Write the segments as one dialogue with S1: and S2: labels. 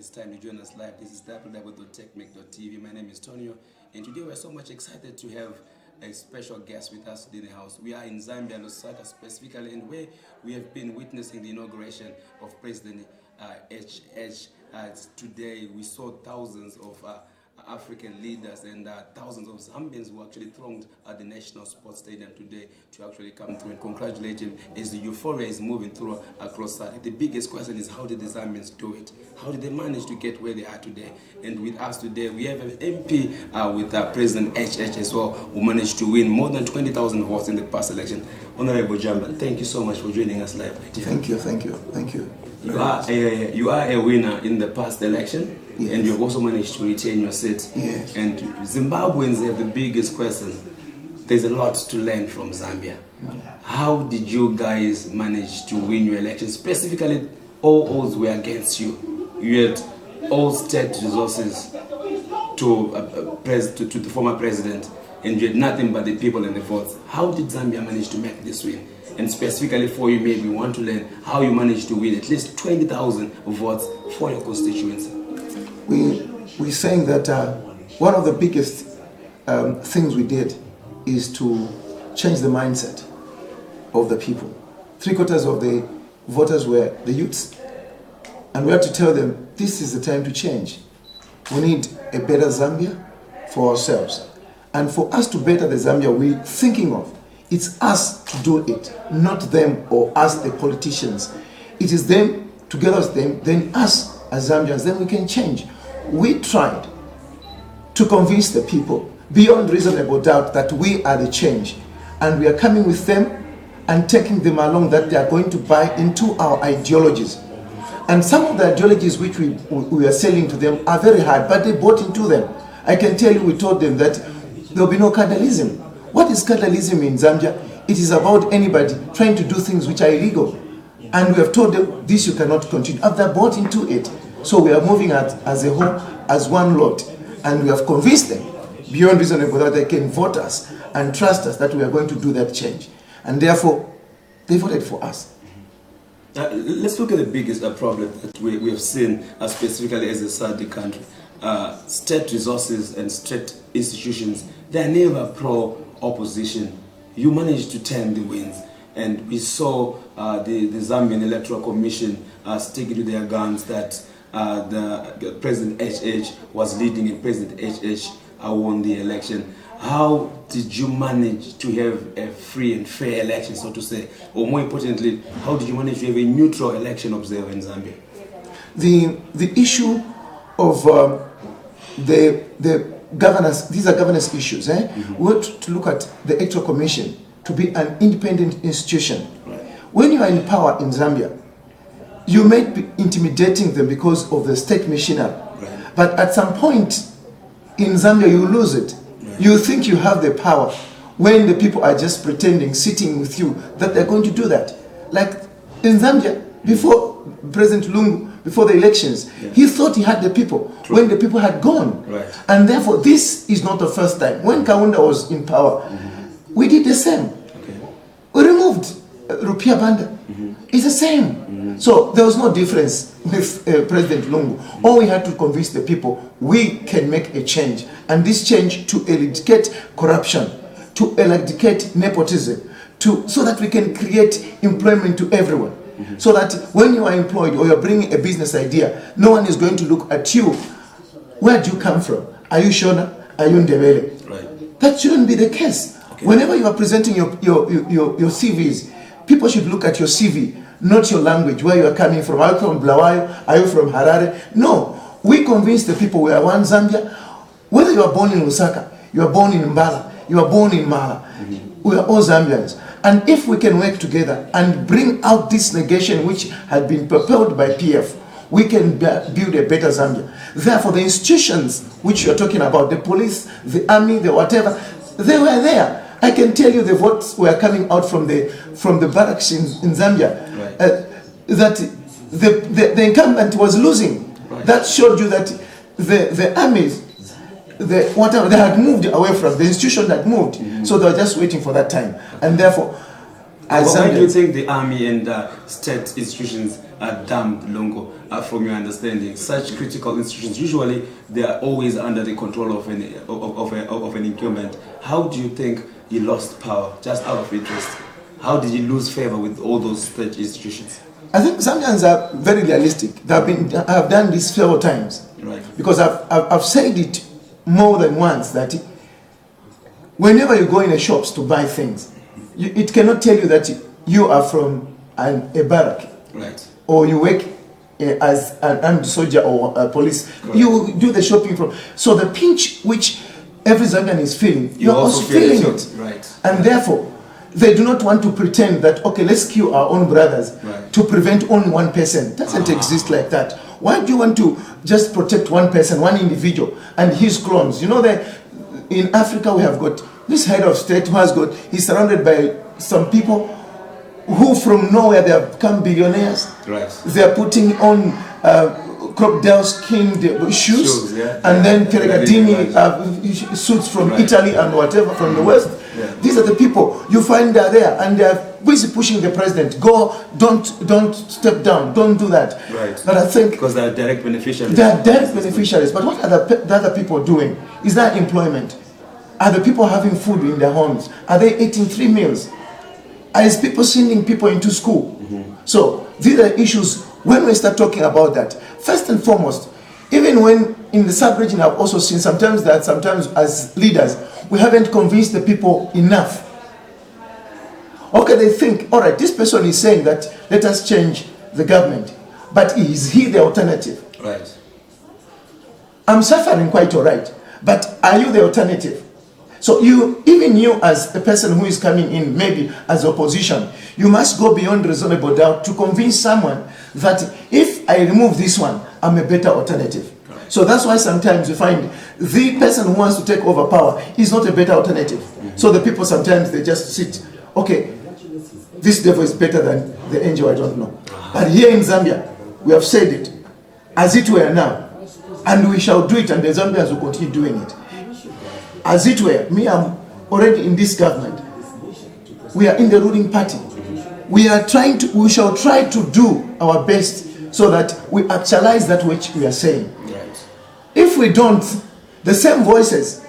S1: it's time to join us live. This is www.techmake.tv. My name is Tonio, and today we're so much excited to have a special guest with us in the house. We are in Zambia, Lusaka specifically, and where we have been witnessing the inauguration of President HH. Today we saw thousands of African leaders and thousands of Zambians who actually thronged at the National Sports Stadium today to actually come through and congratulate him as the euphoria is moving through across SADC. The biggest question is, how did the Zambians do it? How did they manage to get where they are today? And with us today, we have an MP with President HH as well, who managed to win more than 20,000 votes in the past election. Honorable Jamba, thank you so much for joining us live.
S2: Thank you.
S1: You are a winner in the past election.
S2: Yes.
S1: And you've also managed to retain your seat.
S2: Yes.
S1: And Zimbabweans have the biggest question. There's a lot to learn from Zambia. How did you guys manage to win your election? Specifically, all odds were against you. You had all state resources to the former president, and you had nothing but the people and the votes. How did Zambia manage to make this win? And specifically for you, maybe we want to learn how you managed to win at least 20,000 votes for your constituency.
S2: We're saying that one of the biggest things we did is to change the mindset of the people. 3/4 of the voters were the youths. And we had to tell them, this is the time to change. We need a better Zambia for ourselves. And for us to better the Zambia we're thinking of, it's us to do it, not them or us, the politicians. It is them, together with them, then us as Zambians, then we can change. We tried to convince the people beyond reasonable doubt that we are the change, and we are coming with them and taking them along, that they are going to buy into our ideologies. And some of the ideologies which we are selling to them are very hard, but they bought into them. I can tell you, we told them that there will be no cadalism. What is cadalism in Zambia? It is about anybody trying to do things which are illegal. And we have told them, this you cannot continue. After bought into it. So we are moving as a whole, as one lot. And we have convinced them, beyond reasonable doubt, they can vote us and trust us that we are going to do that change. And therefore, they voted for us.
S1: Let's look at the biggest problem that we have seen, specifically as a SADC country. State resources and state institutions, they are never pro-opposition. You managed to turn the winds. And we saw the Zambian Electoral Commission sticking to their guns that the President HH was leading and President HH won the election. How did you manage to have a free and fair election, so to say? Or more importantly, how did you manage to have a neutral election observer in Zambia?
S2: The issue of the governance, these are governance issues. We want to look at the Electoral Commission to be an independent institution.
S1: Right.
S2: When you are in power in Zambia, you may be intimidating them because of the state machinery.
S1: Right.
S2: But at some point in Zambia, you lose it. Right. You think you have the power when the people are just pretending, sitting with you, that they're going to do that. Like in Zambia, before President Lungu, before the elections, he thought he had the people. True. When the people had gone.
S1: Right.
S2: And therefore, this is not the first time. When Kaunda was in power, we did the same.
S1: Okay.
S2: We removed Rupiah Banda. It's the same. So there was no difference with President Lungu. All we had to convince the people, we can make a change. And this change to eradicate corruption, to eradicate nepotism, so that we can create employment to everyone. So that when you are employed or you're bringing a business idea, no one is going to look at you. Where do you come from? Are you Shona? Are you Ndebele?
S1: Right.
S2: That shouldn't be the case. Okay. Whenever you are presenting your CVs, people should look at your CV, not your language, where you are coming from. Are you from Blawayo? Are you from Harare? No. We convince the people we are one Zambia. Whether you are born in Lusaka, you are born in Mbala, you are born in Mala, we are all Zambians. And if we can work together and bring out this negation which had been propelled by PF, we can build a better Zambia. Therefore, the institutions which you're talking about, the police, the army, the whatever, they were there. I can tell you the votes were coming out from the barracks in Zambia.
S1: Right.
S2: That the incumbent was losing.
S1: Right.
S2: That showed you that the armies, they had moved away from the institution, had moved. So they were just waiting for that time. And therefore,
S1: Why do you think the army and state institutions are dumped, Longo, from your understanding? Such critical institutions, usually they are always under the control of an incumbent. How do you think he lost power, just out of interest? How did he lose favor with all those state institutions?
S2: I think Zambians are very realistic. I've done this several times.
S1: Right.
S2: Because I've said it more than once that whenever you go in the shops to buy things, it cannot tell you that you are from a barrack,
S1: right,
S2: or you work as an armed soldier or a police. Correct. You do the shopping from. So the pinch which every Zambian is feeling, you're also feeling it.
S1: Right.
S2: And therefore, they do not want to pretend that, okay, let's kill our own brothers, right, to prevent only one person. It doesn't exist like that. Why do you want to just protect one person, one individual, and his clones? You know that in Africa we have got this head of state who has got, he's surrounded by some people who from nowhere they have become billionaires. Right. They are putting on crocodile skin shoes, yeah, and then Peregadini suits from Italy and whatever from the West. Yeah. These are the people you find are there, and they are busy pushing the president. Go, don't step down, don't do that. Right. But I think
S1: because they are direct beneficiaries.
S2: They are direct beneficiaries. But what are the other people doing? Is that employment? Are the people having food in their homes? Are they eating 3 meals? Are people sending people into school? Mm-hmm. So these are issues when we start talking about that. First and foremost, even when in the sub-region I've also seen sometimes as leaders, we haven't convinced the people enough. Okay, they think, all right, this person is saying that let us change the government, but is he the alternative?
S1: Right.
S2: I'm suffering quite all right, but are you the alternative? So even you as a person who is coming in, maybe as opposition, you must go beyond reasonable doubt to convince someone that if I remove this one, I'm a better alternative. Correct. So that's why sometimes you find the person who wants to take over power is not a better alternative. Mm-hmm. So the people sometimes they just sit, okay, this devil is better than the angel, I don't know. But here in Zambia, we have said it, as it were now, and we shall do it, and the Zambians will continue doing it. As it were, me, I'm already in this government. We are in the ruling party. We shall try to do our best so that we actualize that which we are saying. Right. If we don't, the same voices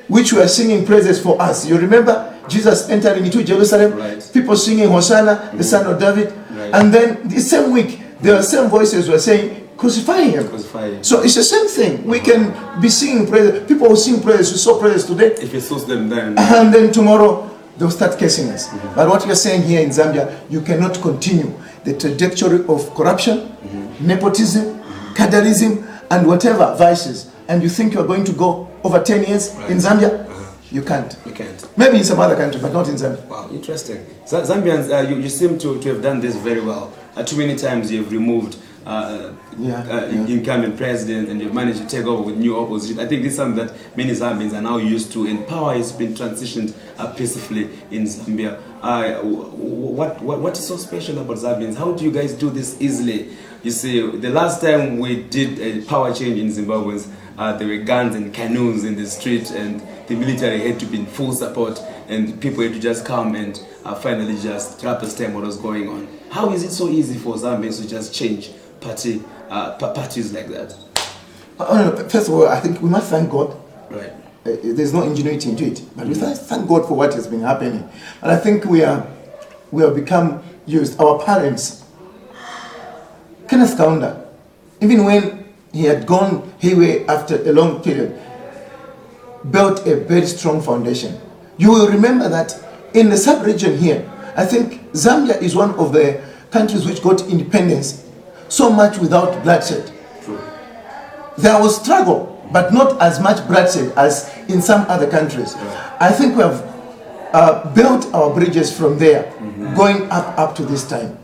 S2: which were singing praises for us. You remember Jesus entering into Jerusalem, right, people singing Hosanna, the son of David, right, and then the same week, the same voices were saying, crucify him. Crucify him. So it's the same thing. We can be singing praise. People will sing praise. We saw praise today.
S1: If it suits them then.
S2: And then tomorrow, they'll start cursing us. Mm-hmm. But what you're saying here in Zambia, you cannot continue the trajectory of corruption, mm-hmm, nepotism, mm-hmm, cadreism, and whatever vices. And you think you're going to go over 10 years, right, in Zambia? You can't.
S1: You can't.
S2: Maybe in some other country, but not in Zambia.
S1: Wow, interesting. Zambians, you seem to have done this very well. Too many times you've removed incumbent president, and you've managed to take over with new opposition. I think this is something that many Zambians are now used to, and power has been transitioned peacefully in Zambia. What is so special about Zambians? How do you guys do this easily? You see, the last time we did a power change in Zimbabweans, there were guns and canoes in the street, and the military had to be in full support, and people had to just come and finally just rubber stamp what was going on. How is it so easy for Zambians to just change parties like that?
S2: First of all, I think we must thank God.
S1: Right.
S2: There's no ingenuity into it, but we thank God for what has been happening. And I think we have become used. Our parents, Kenneth Kaunda, even when he had gone away after a long period, built a very strong foundation. You will remember that in the sub-region here, I think Zambia is one of the countries which got independence so much without bloodshed. True. There was struggle, but not as much bloodshed as in some other countries. Right. I think we have built our bridges from there, mm-hmm, going up to this time.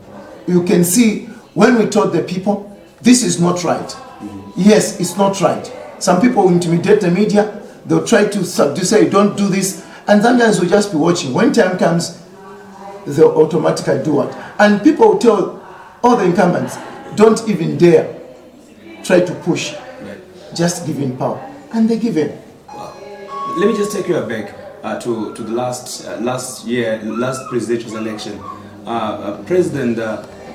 S2: You can see when we told the people, this is not right. Mm-hmm. Yes, it's not right. Some people will intimidate the media. They'll try to say, don't do this. And Zambians will just be watching. When time comes, they'll automatically do it. And people will tell all the incumbents, don't even dare try to push. Right. Just give in power. And they give in.
S1: Wow. Let me just take you back. to the last presidential election, President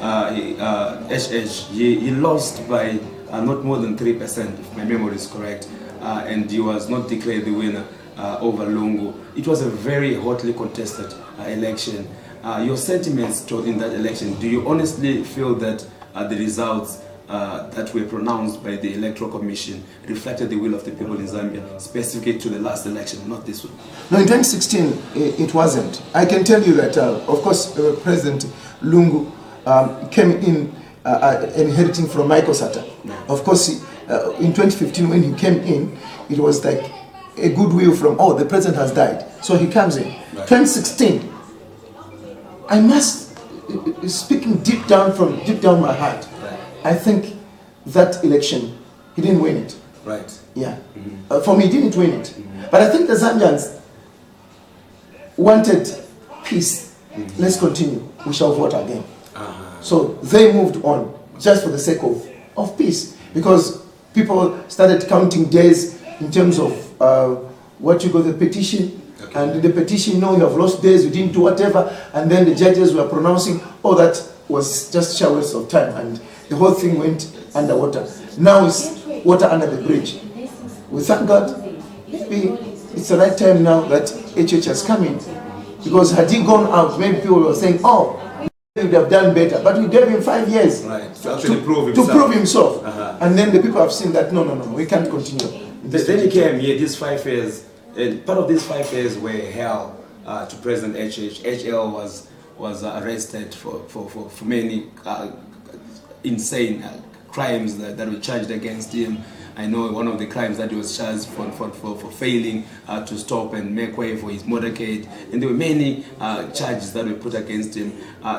S1: HH, he lost by not more than 3%, if my memory is correct, and he was not declared the winner over Lungu. It was a very hotly contested election. Your sentiments in that election, do you honestly feel that the results that were pronounced by the Electoral Commission reflected the will of the people in Zambia, specifically to the last election, not this one?
S2: No, in 2016, it wasn't. I can tell you that, of course, President Lungu came in inheriting from Michael Sata.
S1: Yeah.
S2: Of course, in 2015, when he came in, it was like a goodwill from, oh, the president has died. So he comes in. Right. 2016, I must, speaking deep down my heart,
S1: right,
S2: I think that election, he didn't win it.
S1: Right.
S2: Yeah. For me, he didn't win it. But I think the Zambians wanted peace. Let's continue. We shall vote again. So they moved on just for the sake of peace. Because people started counting days in terms of what you call the petition. Okay. And the petition, no, you have lost days, you didn't do whatever. And then the judges were pronouncing, oh, that was just showers of time. And the whole thing went underwater. Now it's water under the bridge. We thank God. Maybe it's the right time now that HH has come in. Because had he gone out, maybe people were saying, oh, he would have done better. But we gave him 5 years
S1: to
S2: prove himself. And then the people have seen that, no, we can't continue.
S1: Then he came here, these 5 years, and part of these 5 years were hell to President HH. HL was arrested for many insane crimes that were charged against him. I know one of the crimes that he was charged for failing to stop and make way for his motorcade, and there were many charges that were put against him.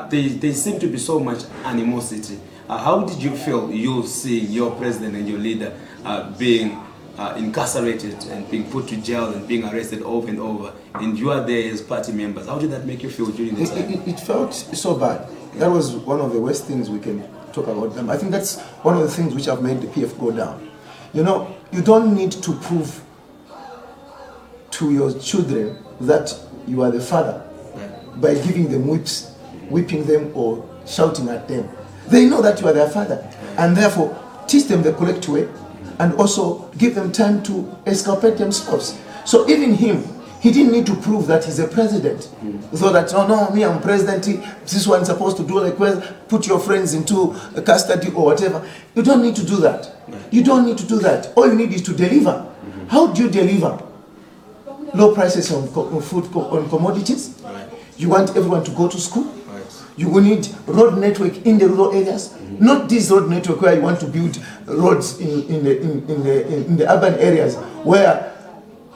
S1: There seemed to be so much animosity. How did you feel, you seeing your president and your leader being incarcerated and being put to jail and being arrested over and over, and you are there as party members? How did that make you feel during the time?
S2: It felt so bad. That was one of the worst things we can talk about them. I think that's one of the things which have made the PF go down. You know, you don't need to prove to your children that you are the father by giving them whips, whipping them or shouting at them. They know that you are their father, and therefore teach them the correct way and also give them time to exculpate themselves. So even him, he didn't need to prove that he's a president. So that, oh no, me, I'm president, this one's supposed to do like, well, put your friends into custody or whatever. You don't need to do that. You don't need to do that. All you need is to deliver. How do you deliver? Low prices on food, on commodities. You want everyone to go to school. You will need road network in the rural areas. Not this road network where you want to build roads in the urban areas, where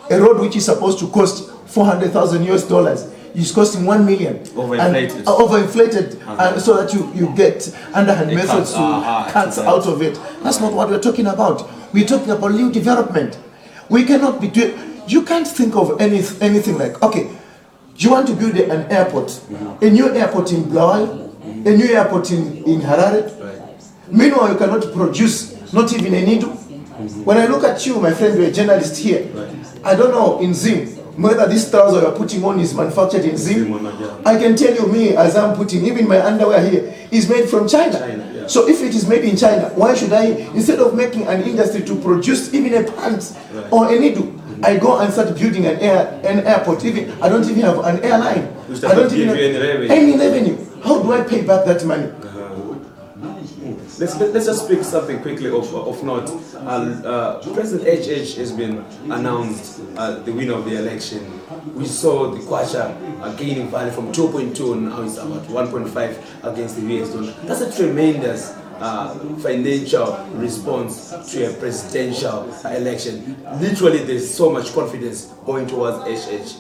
S2: a road which is supposed to cost $400,000 is costing $1 million.
S1: Overinflated.
S2: Overinflated, so that you get underhand methods to cut out of it. That's not what we're talking about. We're talking about new development. We cannot be doing, you can't think of anything like, okay, you want to build an airport, a new airport in Blawai, a new airport in Harare. Meanwhile, you cannot produce not even a needle. When I look at you, my friend, you're a journalist here. I don't know in Zim whether this trouser you're putting on is manufactured in Zim. I can tell you, me, as I'm putting, even my underwear here is made from China. So if it is made in China, why should I, instead of making an industry to produce even a pants or a needle, I go and start building an airport. Even I don't even have an airline. I don't even have any revenue. How do I pay back that money?
S1: Let's just speak something quickly of note. President HH has been announced the winner of the election. We saw the kwacha gaining value from 2.2, now it's about 1.5 against the US dollar. That's a tremendous financial response to a presidential election. Literally, there's so much confidence going towards HH.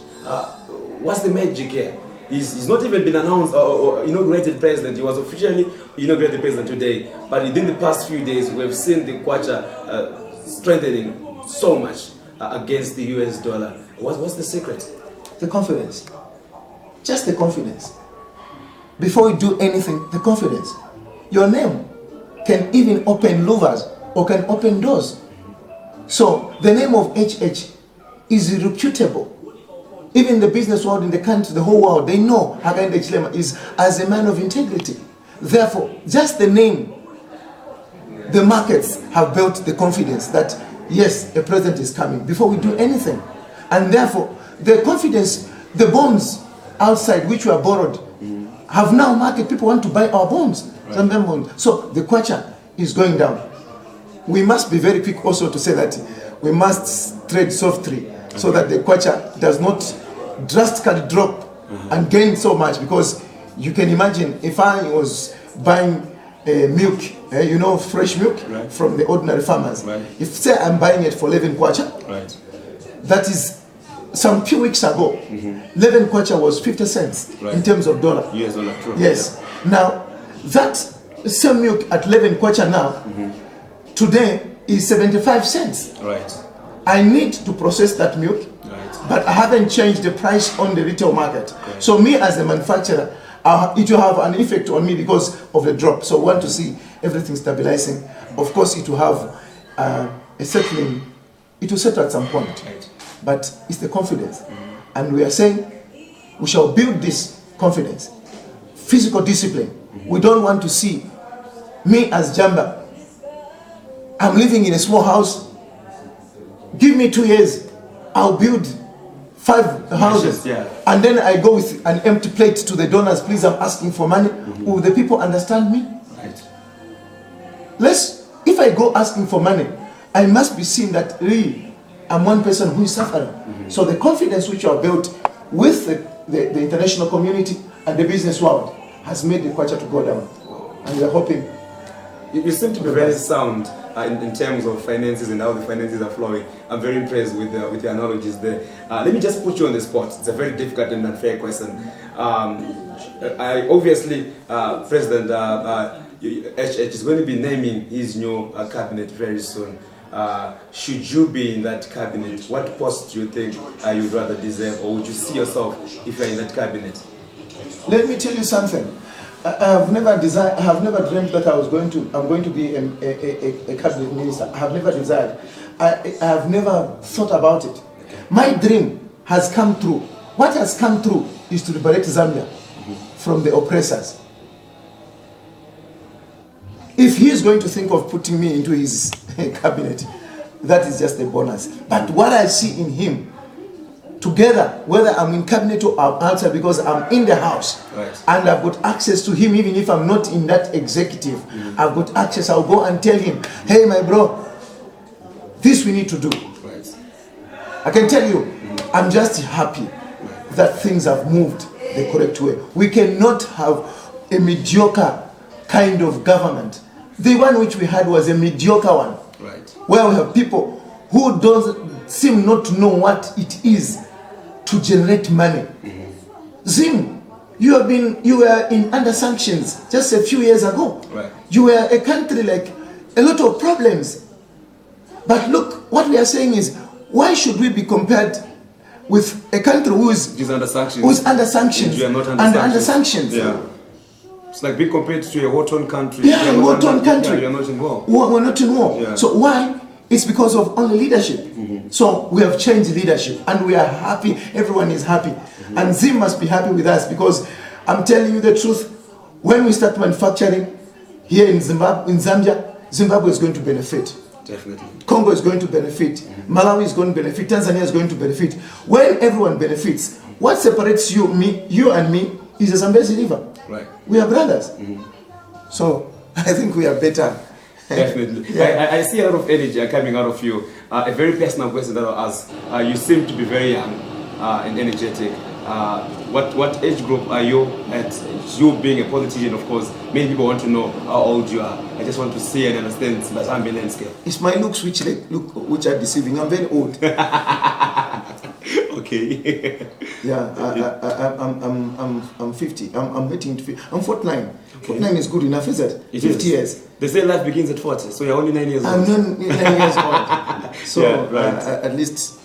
S1: What's the magic here? He's not even been announced or inaugurated president. He was officially inaugurated president today. But within the past few days, we've seen the kwacha strengthening so much against the US dollar. What's the secret?
S2: The confidence. Just the confidence. Before we do anything, the confidence. Your name can even open louvers or can open doors. So the name of HH is irrefutable. even the business world in the country, the whole world, they know Hon Hichilema is as a man of integrity. Therefore, just the name, the markets have built the confidence that yes, a president is coming before we do anything. And therefore, the confidence, the bonds outside which were borrowed have now market. People want to buy our bonds. Right. So the kwacha is going down. We must be very quick also to say that we must trade softly so that the kwacha does not drastically drop and gain so much, because you can imagine if I was buying milk, fresh milk from the ordinary farmers. Right. If say I'm buying it for 11 kwacha, that is some few weeks ago, 11 kwacha was 50 cents in terms of dollar.
S1: US dollar, true.
S2: Yes. Yeah. Now, that same milk at 11 kwacha now, today is 75 cents.
S1: Right.
S2: I need to process that milk, but I haven't changed the price on the retail market. Right. So me as a manufacturer, it will have an effect on me because of the drop. So I want to see everything stabilizing. Of course, it will have a settling. It will settle at some point. Right. But it's the confidence. And we are saying we shall build this confidence. Physical discipline. We don't want to see me as Jamba. I'm living in a small house. Give me 2 years. I'll build 5 houses. And then I go with an empty plate to the donors. Please, I'm asking for money. Will the people understand me? Right. If I go asking for money, I must be seen that really I'm one person who is suffering. So the confidence which are built with the international community and the business world has made the kwacha to go down. And we are hoping.
S1: You seem to be very sound in terms of finances and how the finances are flowing. I'm very impressed with the analogies there. Let me just put you on the spot. It's a very difficult and unfair question. Obviously, President HH is going to be naming his new cabinet very soon. Should you be in that cabinet, what post do you think you'd rather deserve, or would you see yourself if you're in that cabinet?
S2: Let me tell you something. I have never dreamt that I'm going to be a cabinet minister. I have never desired. I have never thought about it. My dream has come true. What has come true is to liberate Zambia from the oppressors. If he is going to think of putting me into his cabinet, that is just a bonus. But what I see in him, together, whether I'm in cabinet or outside, because I'm in the house, and I've got access to him, even if I'm not in that executive, I've got access. I'll go and tell him, hey, my bro, this we need to do. I can tell you, I'm just happy that things have moved the correct way. We cannot have a mediocre kind of government. The one which we had was a mediocre one, where we have people who don't seem not to know what it is to generate money. Zim, you were under sanctions just a few years ago. You were a country like a lot of problems. But look, what we are saying is, why should we be compared with a country who is under sanctions? Who is under sanctions? Under sanctions. Yeah.
S1: It's like being compared to a war-torn country.
S2: Yeah, a war-torn country.
S1: You're not in war.
S2: We're not in war. Yeah. So why? It's because of only leadership. So we have changed leadership and we are happy. Everyone is happy. And Zim must be happy with us, because I'm telling you the truth. When we start manufacturing here in Zambia, Zimbabwe is going to benefit.
S1: Definitely.
S2: Congo is going to benefit. Malawi is going to benefit. Tanzania is going to benefit. When everyone benefits, what separates you and me is the Zambezi River. We are brothers. So I think we are better.
S1: Definitely. Yeah. I see a lot of energy coming out of you. A very personal question that I'll ask. You seem to be very young and energetic. What age group are you at? You being a politician, of course, many people want to know how old you are. I just want to see and understand the Zambian landscape.
S2: It's my looks which are deceiving. I'm very old.
S1: Okay.
S2: Yeah, I'm 50. I'm hitting 50. I'm 49. Okay. 49 is good enough, is it? 50 years.
S1: They say life begins at 40, so you're only 9 years old.
S2: I'm 9 years old. So yeah, at least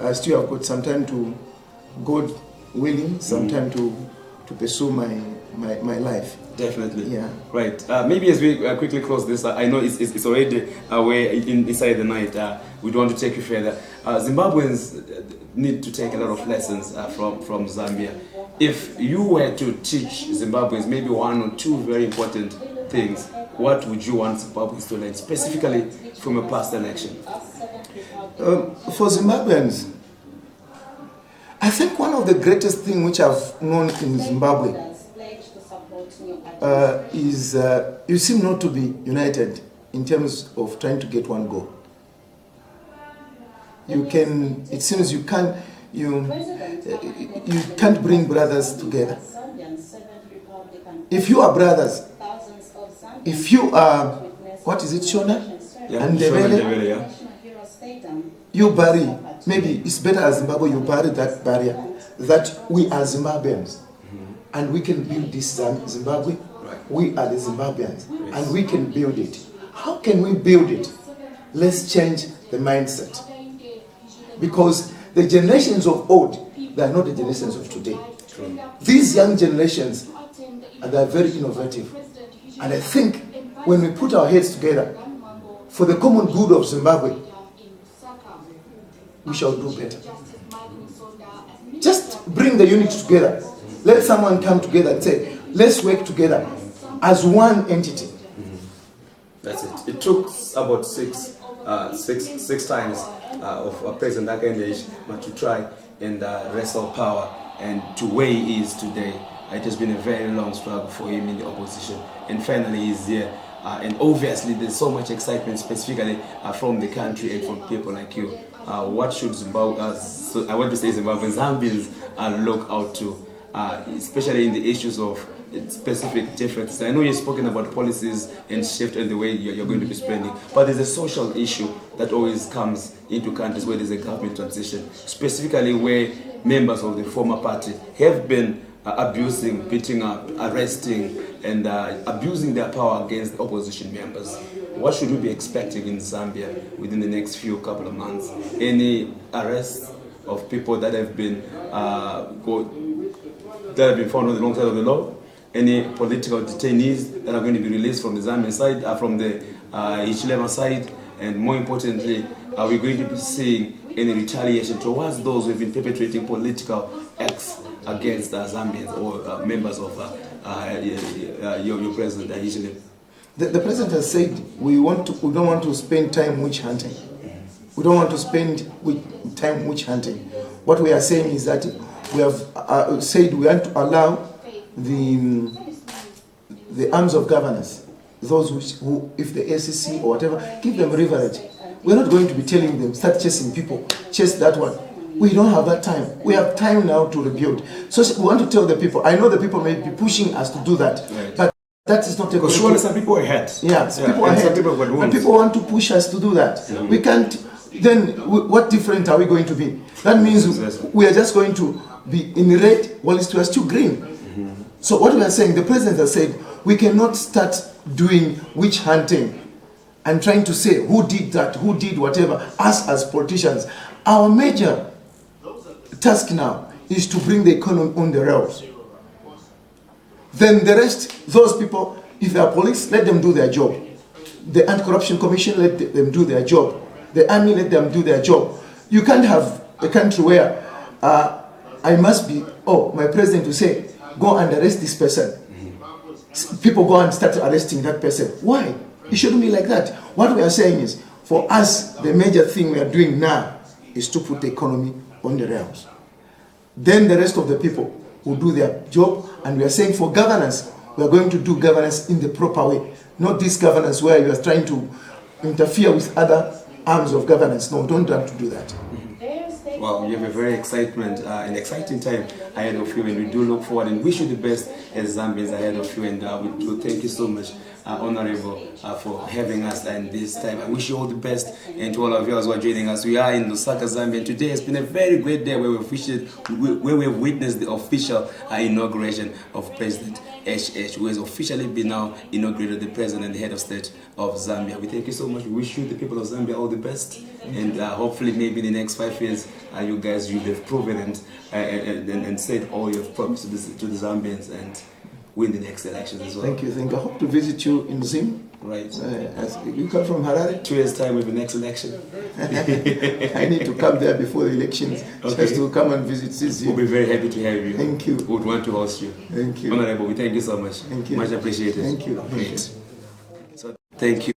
S2: I still have got some time to, God willing, some time to pursue my my life.
S1: Definitely.
S2: Yeah.
S1: Right. Maybe as we quickly close this, I know it's already way inside the night. We don't want to take you further. Zimbabweans need to take a lot of lessons from Zambia. If you were to teach Zimbabweans maybe one or two very important things, what would you want Zimbabweans to learn, specifically from a past election?
S2: For Zimbabweans, I think one of the greatest things which I've known in Zimbabwe is you seem not to be united in terms of trying to get one goal. It seems you can't bring brothers together. If you are brothers, if you are, what is it, Shona?
S1: Yeah,
S2: And
S1: Shona, yeah.
S2: You bury, maybe it's better as Zimbabwe, you bury that barrier that we are Zimbabweans and we can build this Zimbabwe.
S1: Right.
S2: We are the Zimbabweans and we can build it. How can we build it? Let's change the mindset. Because the generations of old, they are not the generations of today.
S1: True.
S2: These young generations, they are very innovative. And I think when we put our heads together for the common good of Zimbabwe, we shall do better. Just bring the unit together. Let someone come together and say, let's work together as one entity.
S1: That's it. It took about six times of President Hichilema to try and wrestle power and to where he is today. It has been a very long struggle for him in the opposition, and finally he's here. And obviously there's so much excitement, specifically from the country and from people like you. What should Zambians look out to, especially in the issues of specific differences? I know you've spoken about policies and shift in the way you're going to be spending, but there's a social issue that always comes into countries where there's a government transition, specifically where members of the former party have been abusing, beating up, arresting, and abusing their power against the opposition members. What should we be expecting in Zambia within the next couple of months? Any arrests of people that have been found on the wrong side of the law? Any political detainees that are going to be released from the Zambian side, from the Hichilema side? And more importantly, are we going to be seeing any retaliation towards those who have been perpetrating political acts against Zambians or members of your president Hichilema?
S2: The president has said we don't want to spend time witch hunting. We don't want to spend time witch hunting. What we are saying is that we have said we want to allow the arms of governance, those who, if the ACC or whatever, give them leverage. We're not going to be telling them, start chasing people, chase that one. We don't have that time. We have time now to rebuild. So we want to tell the people, I know the people may be pushing us to do that, right, but that is not a
S1: because surely some people are ahead.
S2: Yeah, people are ahead. And people want to push us to do that. Mm-hmm. We can't, then what different are we going to be? That means we are just going to be in red whilst we are still green. Mm-hmm. So what we are saying, the president has said, we cannot start doing witch hunting and trying to say who did that, who did whatever, us as politicians. Our major task now is to bring the economy on the rails. Then the rest, those people, if they are police, let them do their job. The Anti-Corruption Commission, let them do their job. The army, let them do their job. You can't have a country where I must be, my president will say, go and arrest this person. People go and start arresting that person. Why? It shouldn't be like that. What we are saying is, for us, the major thing we are doing now is to put the economy on the rails. Then the rest of the people will do their job, and we are saying for governance, we are going to do governance in the proper way. Not this governance where you are trying to interfere with other arms of governance. No, don't have to do that.
S1: Well, you have a very an exciting time ahead of you, and we do look forward and wish you the best as Zambians ahead of you. And we do thank you so much, Honorable, for having us in this time. I wish you all the best, and to all of you who are joining us. We are in Lusaka, Zambia, and today has been a very great day where we've witnessed the official inauguration of President HH, who has officially been now inaugurated the president and the head of state of Zambia. We thank you so much. We wish you, the people of Zambia, all the best, and hopefully maybe in the next 5 years you guys will have proven and said all you have promised to the Zambians, and win the next elections as well.
S2: Thank you. I hope to visit you in Zim.
S1: Right.
S2: As you come from Harare?
S1: 2 years' time with the next election.
S2: I need to come there before the elections, just to come and visit Zim.
S1: We'll be very happy to have you.
S2: Thank you.
S1: We would want to host you.
S2: Thank you.
S1: Honorable, we thank you so much.
S2: Thank you.
S1: Much appreciated.
S2: Thank you.
S1: Great. So, thank you.